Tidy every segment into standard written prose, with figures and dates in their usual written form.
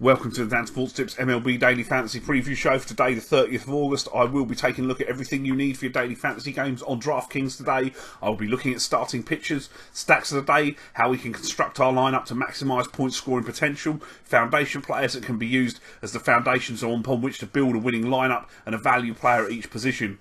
Welcome to the Dan Sports Tips MLB Daily Fantasy Preview Show for today, the 30th of August. I will be taking a look at everything you need for your daily fantasy games on DraftKings today. I will be looking at starting pitchers, stacks of the day, how we can construct our lineup to maximise point scoring potential, foundation players that can be used as the foundations upon which to build a winning lineup, and a value player at each position.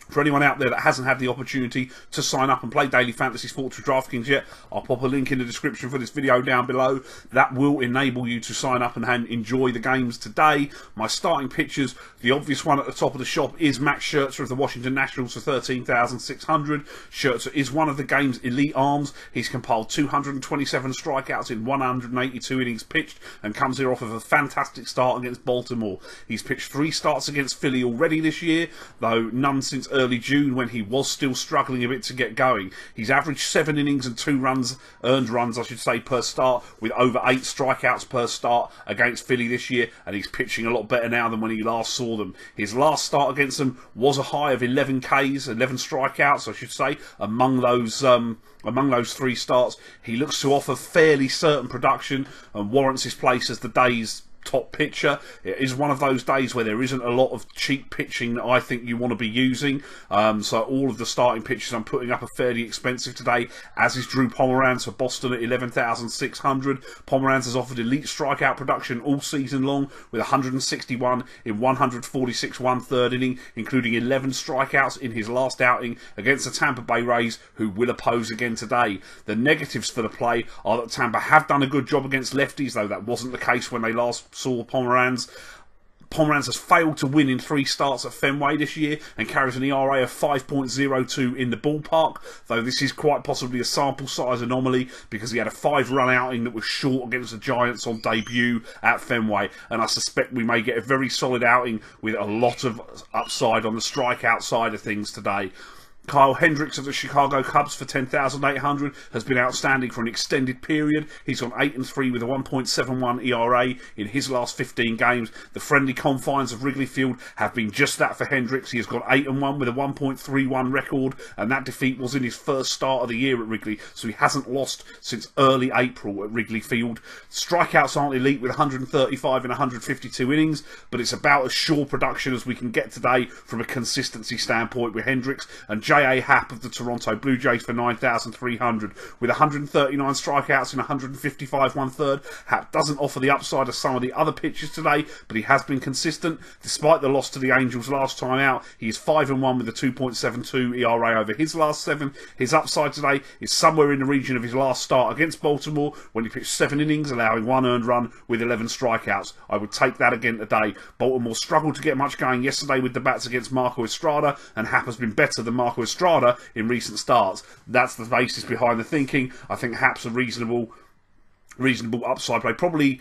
For anyone out there that hasn't had the opportunity to sign up and play Daily Fantasy Sports with DraftKings yet, I'll pop a link in the description for this video down below. That will enable you to sign up and enjoy the games today. My starting pitchers, the obvious one at the top of the shop is Max Scherzer of the Washington Nationals for 13,600. Scherzer is one of the game's elite arms. He's compiled 227 strikeouts in 182 innings pitched and comes here off of a fantastic start against Baltimore. He's pitched 3 starts against Philly already this year, though none since early June when he was still struggling a bit to get going. He's averaged 7 innings and 2 runs, earned runs I should say, per start, with over 8 strikeouts per start against Philly this year, and he's pitching a lot better now than when he last saw them. His last start against them was a high of 11 Ks, 11 strikeouts I should say, among those 3 starts. He looks to offer fairly certain production and warrants his place as the day's top pitcher. It is one of those days where there isn't a lot of cheap pitching that I think you want to be using, so all of the starting pitchers I'm putting up are fairly expensive today, as is Drew Pomeranz for Boston at 11,600. Pomeranz has offered elite strikeout production all season long, with 161 in 146 1/3 inning, including 11 strikeouts in his last outing against the Tampa Bay Rays, who will oppose again today. The negatives for the play are that Tampa have done a good job against lefties, though that wasn't the case when they last saw Pomeranz. Pomeranz has failed to win in 3 starts at Fenway this year and carries an ERA of 5.02 in the ballpark, though this is quite possibly a sample size anomaly because he had a 5-run outing that was short against the Giants on debut at Fenway, and I suspect we may get a very solid outing with a lot of upside on the strikeout side of things today. Kyle Hendricks of the Chicago Cubs for 10,800 has been outstanding for an extended period. He's gone 8-3 with a 1.71 ERA in his last 15 games. The friendly confines of Wrigley Field have been just that for Hendricks. He has gone 8-1 with a 1.31 record, and that defeat was in his first start of the year at Wrigley, so he hasn't lost since early April at Wrigley Field. Strikeouts aren't elite with 135 in 152 innings, but it's about as sure production as we can get today from a consistency standpoint with Hendricks. And J.A. Happ of the Toronto Blue Jays for 9,300. With 139 strikeouts in 155 1/3, Happ doesn't offer the upside of some of the other pitchers today, but he has been consistent. Despite the loss to the Angels last time out, he is 5-1 with a 2.72 ERA over his last 7. His upside today is somewhere in the region of his last start against Baltimore, when he pitched 7 innings, allowing 1 earned run with 11 strikeouts. I would take that again today. Baltimore struggled to get much going yesterday with the bats against Marco Estrada, and Happ has been better than Marco Estrada in recent starts. That's the basis behind the thinking. I think Happ's a reasonable upside play. Probably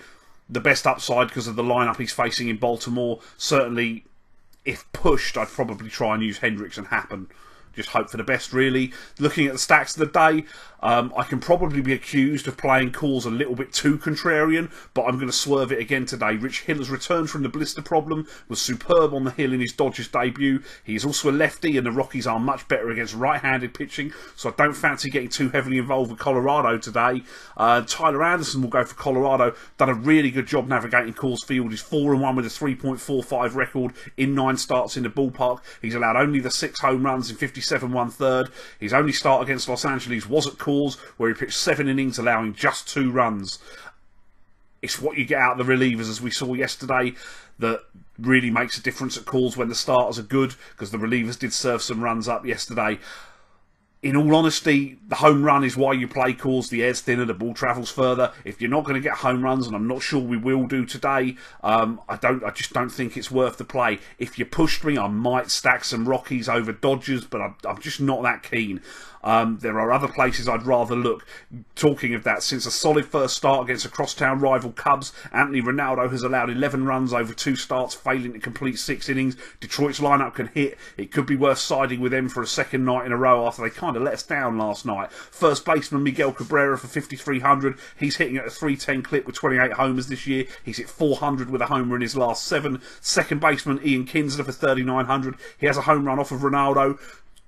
the best upside because of the lineup he's facing in Baltimore. Certainly, if pushed, I'd probably try and use Hendricks and Happ and just hope for the best, really. Looking at the stacks of the day, I can probably be accused of playing calls a little bit too contrarian, but I'm going to swerve it again today. Rich Hill has returned from the blister problem, was superb on the hill in his Dodgers debut. He is also a lefty, and the Rockies are much better against right-handed pitching, so I don't fancy getting too heavily involved with Colorado today. Tyler Anderson will go for Colorado. Done a really good job navigating Coors Field. He's 4-1 with a 3.45 record in 9 starts in the ballpark. He's allowed only the 6 home runs in 57 1/3. His only start against Los Angeles was at Coors, where he pitched 7 innings, allowing just 2 runs. It's what you get out of the relievers, as we saw yesterday, that really makes a difference at Coors when the starters are good, because the relievers did serve some runs up yesterday. In all honesty, the home run is why you play Coors. The air's thinner, the ball travels further. If you're not going to get home runs, and I'm not sure we will do today, I just don't think it's worth the play. If you pushed me, I might stack some Rockies over Dodgers, but I'm just not that keen. There are other places I'd rather look. Talking of that, since a solid first start against a crosstown rival Cubs, Anthony Ronaldo has allowed 11 runs over 2 starts, failing to complete 6 innings. Detroit's lineup can hit. It could be worth siding with them for a second night in a row after they kind of let us down last night. First baseman Miguel Cabrera for 5,300. He's hitting at a 310 clip with 28 homers this year. He's hit 400 with a homer in his last 7. Second baseman Ian Kinsler for 3,900. He has a home run off of Ronaldo.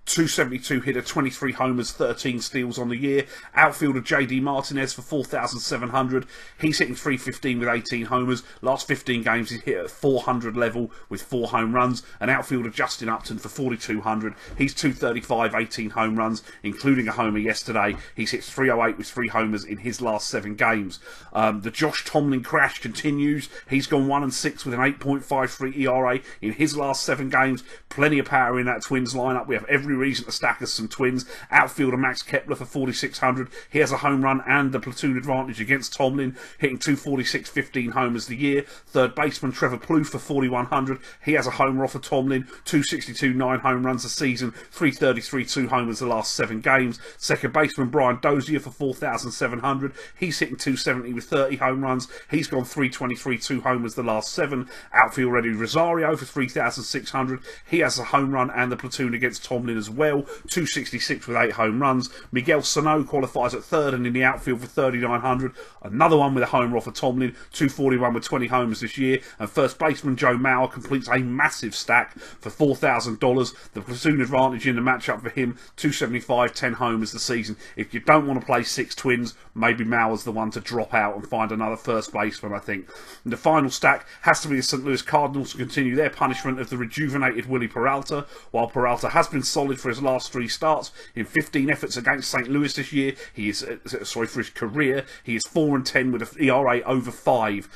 272 hitter, 23 homers, 13 steals on the year. Outfielder JD Martinez for 4,700. He's hitting 315 with 18 homers. Last 15 games he's hit at 400 level with 4 home runs. And outfielder Justin Upton for 4,200. He's 235, 18 home runs, including a homer yesterday. He's hit 308 with 3 homers in his last 7 games. The Josh Tomlin crash continues. He's gone 1-6 with an 8.53 ERA in his last 7 games. Plenty of power in that Twins lineup. We have every reason to stack us some Twins. Outfielder Max Kepler for 4,600. He has a home run and the platoon advantage against Tomlin, hitting 246, 15 homers the year. Third baseman Trevor Plouffe for 4,100. He has a homer off of Tomlin, 262, 9 home runs a season, 333, 2 homers the last 7 games. Second baseman Brian Dozier for 4,700. He's hitting 270 with 30 home runs. He's gone 323, 2 homers the last 7. Outfield Eddie Rosario for 3,600. He has a home run and the platoon against Tomlin as well, 266 with 8 home runs. Miguel Sano qualifies at third and in the outfield for 3,900. Another one with a homer off of Tomlin, 241 with 20 homers this year. And first baseman Joe Mauer completes a massive stack for $4,000. The platoon advantage in the matchup for him, 275, 10 homers the season. If you don't want to play 6 Twins, maybe Mauer's the one to drop out and find another first baseman, I think. And the final stack has to be the St. Louis Cardinals to continue their punishment of the rejuvenated Willie Peralta. While Peralta has been solid for his last 3 starts, in 15 efforts against St. Louis this year, he is for his career, he is 4-10 with an ERA over 5.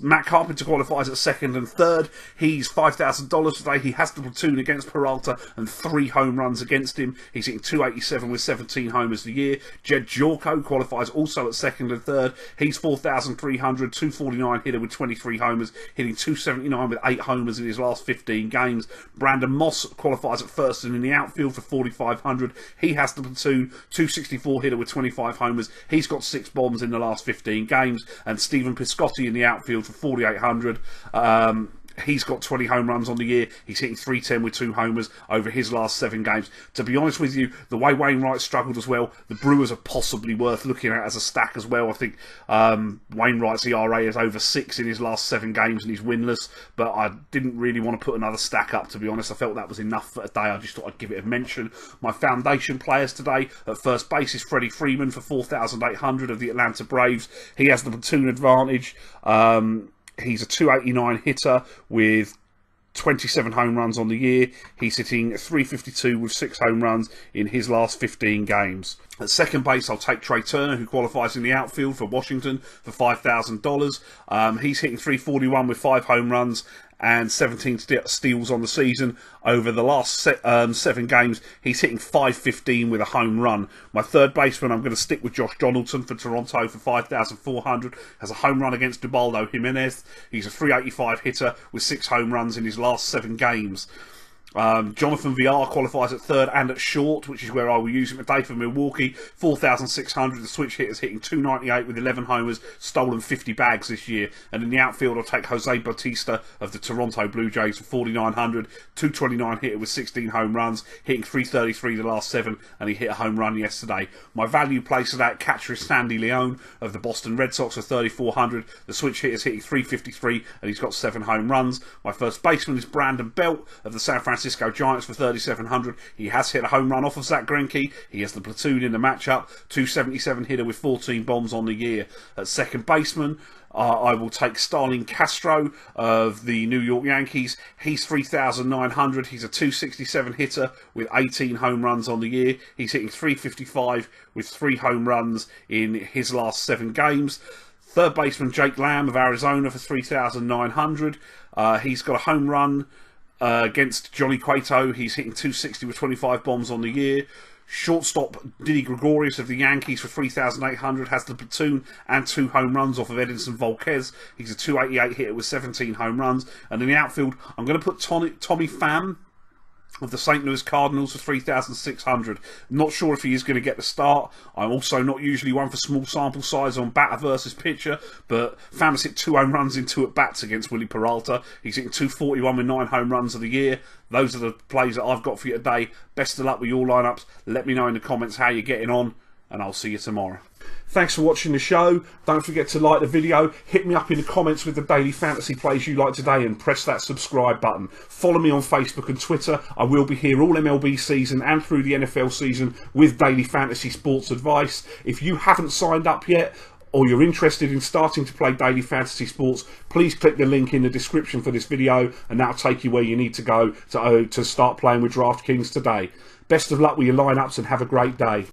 Matt Carpenter qualifies at second and third. He's $5,000 today. He has the platoon against Peralta and 3 home runs against him. He's hitting 287 with 17 homers a year. Jed Jorko qualifies also at second and third. He's 4,300, 249 hitter with 23 homers, hitting 279 with 8 homers in his last 15 games. Brandon Moss qualifies at first and in the outfield for 4,500. He has the platoon, 264 hitter with 25 homers. He's got 6 bombs in the last 15 games. And Stephen Piscotty in the outfield for 4,800. He's got 20 home runs on the year. He's hitting 310 with 2 homers over his last 7 games. To be honest with you, the way Wainwright struggled as well, the Brewers are possibly worth looking at as a stack as well. I think Wainwright's ERA is over 6 in his last 7 games and he's winless, but I didn't really want to put another stack up, to be honest. I felt that was enough for a day. I just thought I'd give it a mention. My foundation players today at first base is Freddie Freeman for 4,800 of the Atlanta Braves. He has the platoon advantage. He's a 289 hitter with 27 home runs on the year. He's hitting 352 with 6 home runs in his last 15 games. At second base, I'll take Trea Turner, who qualifies in the outfield for Washington for $5,000. He's hitting 341 with 5 home runs and 17 steals on the season. Over the last 7 games, he's hitting 515 with a home run. My third baseman, I'm going to stick with Josh Donaldson for Toronto for 5,400. Has a home run against Ubaldo Jimenez. He's a 385 hitter with 6 home runs in his last 7 games. Jonathan Villar qualifies at third and at short, which is where I will use him today for Milwaukee. 4,600. The switch hitters hitting 298 with 11 homers, stolen 50 bags this year. And in the outfield, I'll take Jose Bautista of the Toronto Blue Jays for 4,900. 229 hitter with 16 home runs, hitting 333 the last 7, and he hit a home run yesterday. My value place of that catcher is Sandy Leone of the Boston Red Sox for 3,400. The switch hitters hitting 353, and he's got 7 home runs. My first baseman is Brandon Belt of the San Francisco Giants for 3,700. He has hit a home run off of Zach Greinke. He has the platoon in the matchup. 277 hitter with 14 bombs on the year. At second baseman, I will take Starlin Castro of the New York Yankees. He's 3,900. He's a 267 hitter with 18 home runs on the year. He's hitting 355 with 3 home runs in his last 7 games. Third baseman Jake Lamb of Arizona for 3,900. He's got a home run against Johnny Cueto. He's hitting 260 with 25 bombs on the year. Shortstop Didi Gregorius of the Yankees for 3,800 has the platoon and 2 home runs off of Edinson Volquez. He's a 288 hitter with 17 home runs. And in the outfield, I'm going to put Tommy Pham of the St. Louis Cardinals for 3,600. Not sure if he is going to get the start. I'm also not usually one for small sample size on batter versus pitcher, but Pham has hit 2 home runs in 2 at-bats against Willie Peralta. He's hitting 241 with 9 home runs of the year. Those are the plays that I've got for you today. Best of luck with your lineups. Let me know in the comments how you're getting on, and I'll see you tomorrow. Thanks for watching the show. Don't forget to like the video, hit me up in the comments with the daily fantasy plays you like today, and press that subscribe button. Follow me on Facebook and Twitter. I will be here all MLB season and through the NFL season with daily fantasy sports advice. If you haven't signed up yet, or you're interested in starting to play daily fantasy sports, please click the link in the description for this video, and that'll take you where you need to go to start playing with DraftKings today. Best of luck with your lineups and have a great day.